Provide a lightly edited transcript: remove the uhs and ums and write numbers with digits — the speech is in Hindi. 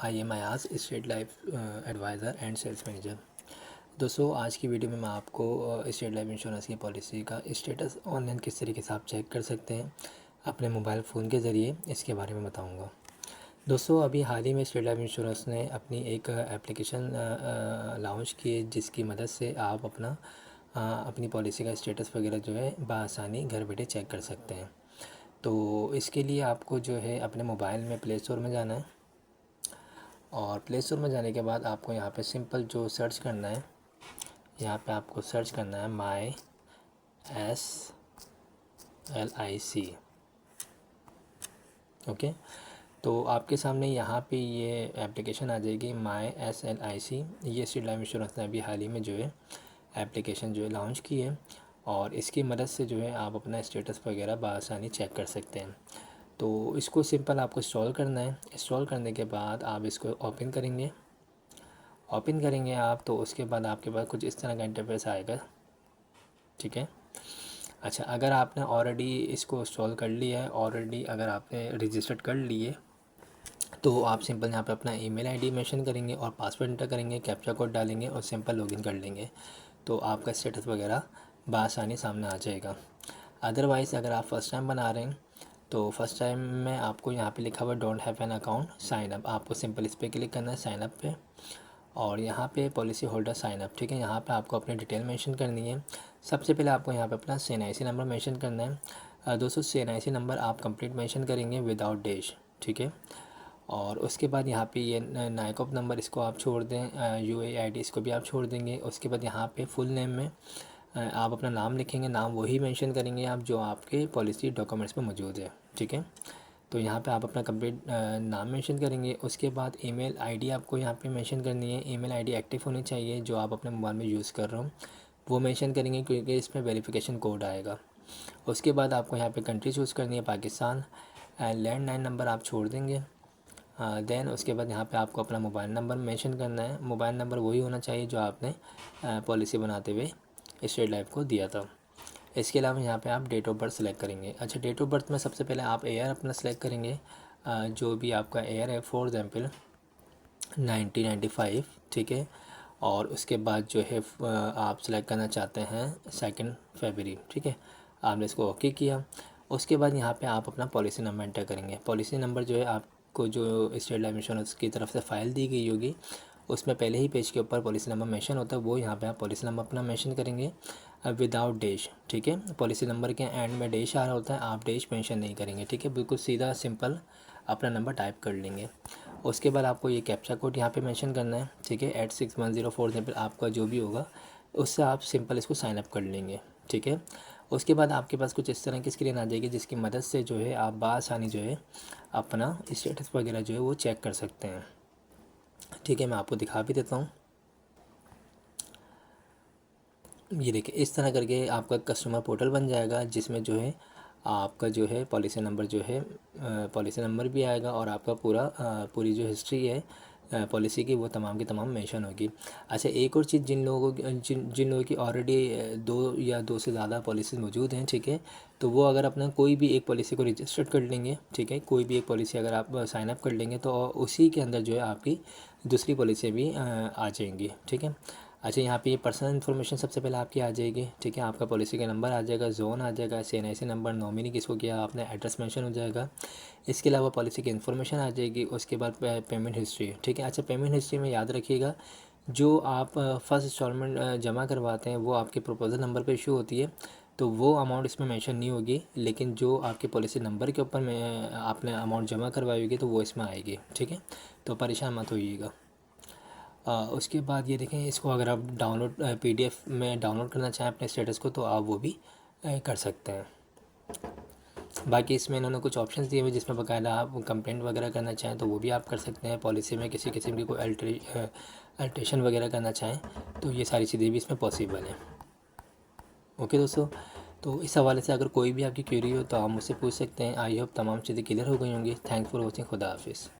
I am Ayaz, State Life advisor and sales manager. दोस्तों, आज की वीडियो में मैं आपको स्टेट लाइफ इंश्योरेंस की पॉलिसी का स्टेटस ऑनलाइन किस तरीके से आप चेक कर सकते हैं अपने मोबाइल फ़ोन के ज़रिए, इसके बारे में बताऊंगा। दोस्तों, अभी हाल ही में स्टेट लाइफ इंश्योरेंस ने अपनी एक एप्लीकेशन लॉन्च की है, जिसकी मदद से आप अपनी पॉलिसी का स्टेटस वगैरह जो है बआसानी घर बैठे चेक कर सकते हैं। तो इसके लिए आपको जो है अपने मोबाइल में प्ले स्टोर में जाना है, और प्ले स्टोर में जाने के बाद आपको यहाँ पे सिंपल जो सर्च करना है, यहाँ पे आपको सर्च करना है MySLIC। ओके, तो आपके सामने यहाँ पे ये एप्लीकेशन आ जाएगी MySLIC। ये स्टेट लाइफ इंश्योरेंस ने अभी हाल ही में जो है एप्लीकेशन जो है लॉन्च की है, और इसकी मदद से जो है आप अपना स्टेटस वगैरह बआसानी चेक कर सकते हैं। तो इसको सिंपल आपको इंस्टॉल करना है। इंस्टॉल करने के बाद आप इसको ओपन करेंगे आप, तो उसके बाद आपके पास कुछ इस तरह का इंटरफेस आएगा। ठीक है। अच्छा, अगर आपने ऑलरेडी इसको इंस्टॉल कर लिया है, अगर आपने रजिस्टर्ड कर लिए, तो आप सिंपल यहाँ पे अपना ईमेल आईडी मेंशन करेंगे और पासवर्ड एंटर करेंगे, कैप्चा कोड डालेंगे और सिंपल लॉगिन कर लेंगे, तो आपका स्टेटस वगैरह बआसानी सामने आ जाएगा। अदरवाइज़ अगर आप फर्स्ट टाइम बना रहे हैं, तो फर्स्ट टाइम में आपको यहाँ पे लिखा हुआ don't have an account sign up, आपको सिंपल इस पर क्लिक करना है, साइन अप पे, और यहाँ पे पॉलिसी होल्डर साइन अप। ठीक है, यहाँ पे आपको अपनी डिटेल मेंशन करनी है। सबसे पहले आपको यहाँ पे अपना CNIC नंबर मेंशन करना है। दोस्तों, CNIC नंबर आप कंप्लीट मेंशन करेंगे विदाउट डैश। ठीक है, और उसके बाद यहाँ पे ये नाइकॉप नंबर, इसको आप छोड़ दें। UAID इसको भी आप छोड़ देंगे। उसके बाद यहाँ पे फुल नेम में आप अपना नाम लिखेंगे, नाम वही मेंशन करेंगे आप जो आपके पॉलिसी डॉक्यूमेंट्स में मौजूद है। ठीक है, तो यहाँ पे आप अपना कंप्लीट नाम मेंशन करेंगे। उसके बाद ईमेल आईडी आपको यहाँ पे मेंशन करनी है। ईमेल आईडी एक्टिव होनी चाहिए जो आप अपने मोबाइल में यूज़ कर रहे हो, वो मेंशन करेंगे, क्योंकि इसमें वेरिफिकेशन कोड आएगा। उसके बाद आपको यहाँ पे कंट्री चूज़ करनी है, पाकिस्तान। लैंडलाइन नंबर आप छोड़ देंगे। देन उसके बाद यहाँ पे आपको अपना मोबाइल नंबर मेंशन करना है। मोबाइल नंबर वही होना चाहिए जो आपने पॉलिसी बनाते हुए स्टेट लाइफ को दिया था। इसके अलावा यहाँ पे आप डेट ऑफ बर्थ सेलेक्ट करेंगे। अच्छा, डेट ऑफ बर्थ में सबसे पहले आप ईयर अपना सेलेक्ट करेंगे, जो भी आपका ईयर है, फॉर एग्जाम्पल 1995। ठीक है, और उसके बाद जो है आप सेलेक्ट करना चाहते हैं 2 फरवरी। ठीक है, आपने इसको ओके किया। उसके बाद यहाँ पे आप अपना पॉलिसी नंबर एंटर करेंगे। पॉलिसी नंबर जो है आपको जो स्टेट लाइफ इंश्योरेंस की तरफ से फ़ाइल दी गई होगी, उसमें पहले ही पेज के ऊपर पॉलिसी नंबर मेंशन होता है, वो यहाँ पे आप पॉलिसी नंबर अपना मेंशन करेंगे विदाउट डैश। ठीक है, पॉलिसी नंबर के एंड में डैश आ रहा होता है, आप डैश मेंशन नहीं करेंगे। ठीक है, बिल्कुल सीधा सिंपल अपना नंबर टाइप कर लेंगे। उसके बाद आपको ये कैप्चा कोड यहाँ पे मेंशन करना है। ठीक है, 8610 सिंपल आपका जो भी होगा, उससे आप सिंपल इसको साइन अप कर लेंगे। ठीक है, उसके बाद आपके पास कुछ इस तरह की स्क्रीन आ जाएगी, जिसकी मदद से जो है आप बआसानी जो है अपना स्टेटस वगैरह जो है वो चेक कर सकते हैं। ठीक है, मैं आपको दिखा भी देता हूँ। ये देखिए, इस तरह करके आपका कस्टमर पोर्टल बन जाएगा, जिसमें जो है आपका जो है पॉलिसी नंबर जो है पॉलिसी नंबर भी आएगा, और आपका पूरी जो हिस्ट्री है पॉलिसी की, वो तमाम की तमाम मेंशन होगी। अच्छा, एक और चीज़, जिन लोगों की ऑलरेडी 2 से ज़्यादा पॉलिसी मौजूद हैं, ठीक है, तो वो अगर अपना कोई भी एक पॉलिसी को रजिस्टर्ड कर लेंगे, ठीक है, कोई भी एक पॉलिसी अगर आप साइन अप कर लेंगे, तो उसी के अंदर जो है आपकी दूसरी पॉलिसी भी आ जाएंगी। ठीक है। अच्छा, यहाँ पे ये पर्सनल इन्फॉर्मेशन सबसे पहले आपकी आ जाएगी। ठीक है, आपका पॉलिसी का नंबर आ जाएगा, जोन आ जाएगा, CNIC नंबर, नॉमिनी किसको किया आपने, एड्रेस मेंशन हो जाएगा। इसके अलावा पॉलिसी की इन्फॉर्मेशन आ जाएगी। उसके बाद पेमेंट हिस्ट्री। ठीक है। अच्छा, पेमेंट हिस्ट्री में याद रखिएगा, जो आप फर्स्ट इंस्टॉलमेंट जमा करवाते हैं, वो आपके प्रपोजल नंबर पर इशू होती है, तो वो अमाउंट इसमें मेंशन नहीं होगी, लेकिन जो आपके पॉलिसी नंबर के ऊपर में आपने अमाउंट जमा करवाई होगी, तो वो इसमें आएगी। ठीक है, तो परेशान मत होइएगा। उसके बाद ये देखें, इसको अगर आप PDF में डाउनलोड करना चाहें अपने स्टेटस को, तो आप वो भी कर सकते हैं। बाकी इसमें इन्होंने कुछ ऑप्शंस दिए हुए, जिसमें बाकायदा आप कंप्लेंट वगैरह करना चाहें तो वो भी आप कर सकते हैं। पॉलिसी में किसी किस्म की कोई अल्ट्रेशन वगैरह करना चाहें, तो ये सारी चीज़ें भी इसमें पॉसिबल हैं। ओके दोस्तों, तो इस हवाले से अगर कोई भी आपकी क्वेरी हो तो आप मुझसे पूछ सकते हैं। आई होप तमाम चीज़ें क्लियर हो गई होंगी। Thanks for watching. खुदा हाफिज़।